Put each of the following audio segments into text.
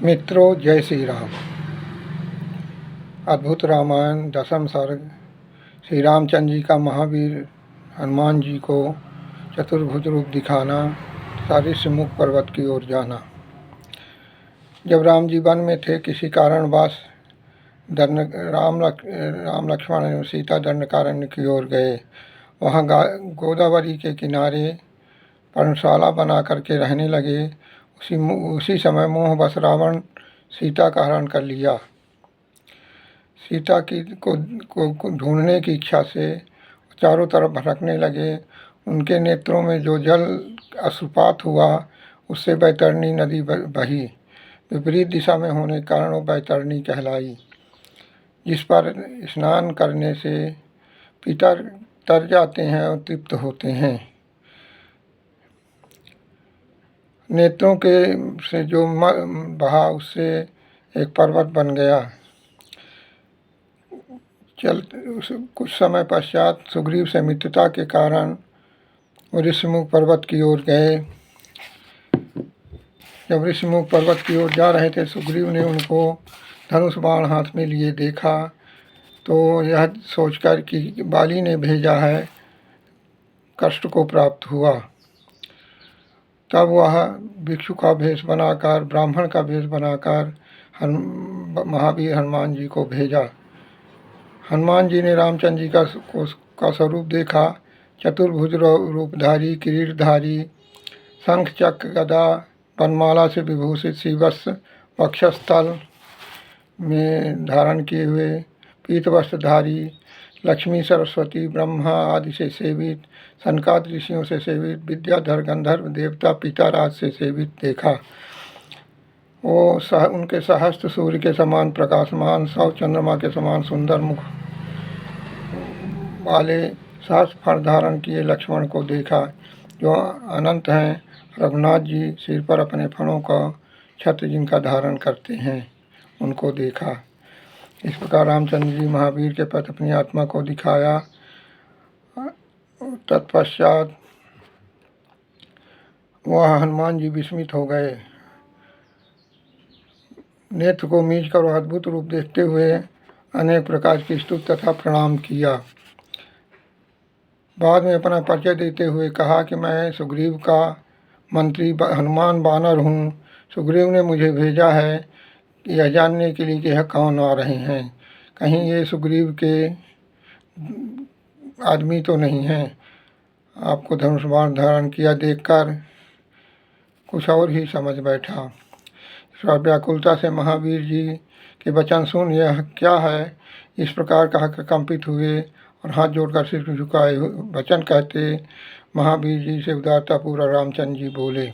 मित्रों, जय श्री राम। अद्भुत रामायण दशम सर्ग। श्री रामचंद्र जी का महावीर हनुमान जी को चतुर्भुज रूप दिखाना, ऋषिमुख पर्वत की ओर जाना। जब राम जी वन में थे, किसी कारणवश राम लक्ष्मण एवं सीता दंडकारण्य की ओर गए। वहाँ गोदावरी के किनारे पर्णशाला बना करके रहने लगे। उसी समय मोहवश रावण सीता का हरण कर लिया। सीता को ढूंढने की इच्छा से चारों तरफ भटकने लगे। उनके नेत्रों में जो जल अश्रुपात हुआ, उससे बैतरणी नदी बही। विपरीत दिशा में होने के कारण वो बैतरणी कहलाई, जिस पर स्नान करने से पितर तर जाते हैं और तृप्त होते हैं। नेत्रों के से जो बहा, उससे एक पर्वत बन गया। कुछ समय पश्चात सुग्रीव से मित्रता के कारण वो ऋषिमुख पर्वत की ओर गए। जब ऋषिमुख पर्वत की ओर जा रहे थे, सुग्रीव ने उनको धनुष बाण हाथ में लिए देखा, तो यह सोचकर कि बाली ने भेजा है, कष्ट को प्राप्त हुआ। तब वह भिक्षु का भेष बनाकर, ब्राह्मण का भेष बनाकर महावीर हनुमान जी को भेजा। हनुमान जी ने रामचंद्र जी का स्वरूप देखा। चतुर्भुज रूपधारी, किरीटधारी, शंख चक्र गदा वनमाला से विभूषित, शिवस्त्र वक्षस्थल में धारण किए हुए, पीत वस्त्रधारी, लक्ष्मी सरस्वती ब्रह्मा आदि से सेवित, सनकादि ऋषियों से सेवित, विद्याधर गंधर्व देवता पिताराज से सेवित देखा। वो उनके सहस्त्र सूर्य के समान प्रकाशमान, 100 चंद्रमा के समान सुंदर मुख वाले सहस्त्र फण धारण किए लक्ष्मण को देखा, जो अनंत हैं। रघुनाथ जी सिर पर अपने फणों का छत्र जिनका धारण करते हैं, उनको देखा। इस प्रकार रामचंद्र जी महावीर के प्रति अपनी आत्मा को दिखाया। तत्पश्चात वह हनुमान जी विस्मित हो गए। नेत्र को मीच कर वह अद्भुत रूप देखते हुए अनेक प्रकार की स्तुति तथा प्रणाम किया। बाद में अपना परिचय देते हुए कहा कि मैं सुग्रीव का मंत्री हनुमान बानर हूँ। सुग्रीव ने मुझे भेजा है यह जानने के लिए कि यह कौन आ रहे हैं, कहीं ये सुग्रीव के आदमी तो नहीं हैं। आपको धनुष बाण धारण किया देखकर कुछ और ही समझ बैठा। व्याकुलता से महावीर जी के वचन सुन यह क्या है, इस प्रकार कहकर कंपित हुए और हाथ जोड़कर सिर झुकाए वचन कहते महावीर जी से उदारतापूर्वक रामचंद्र जी बोले।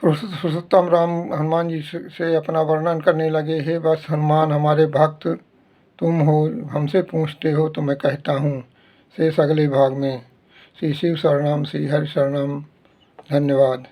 पुरुषोत्तम राम हनुमान जी से अपना वर्णन करने लगे। हे बस हनुमान, हमारे भक्त तुम हो, हमसे पूछते हो तो मैं कहता हूँ। शेष अगले भाग में। श्री शिव शरणम, श्री हरि शरणम। धन्यवाद।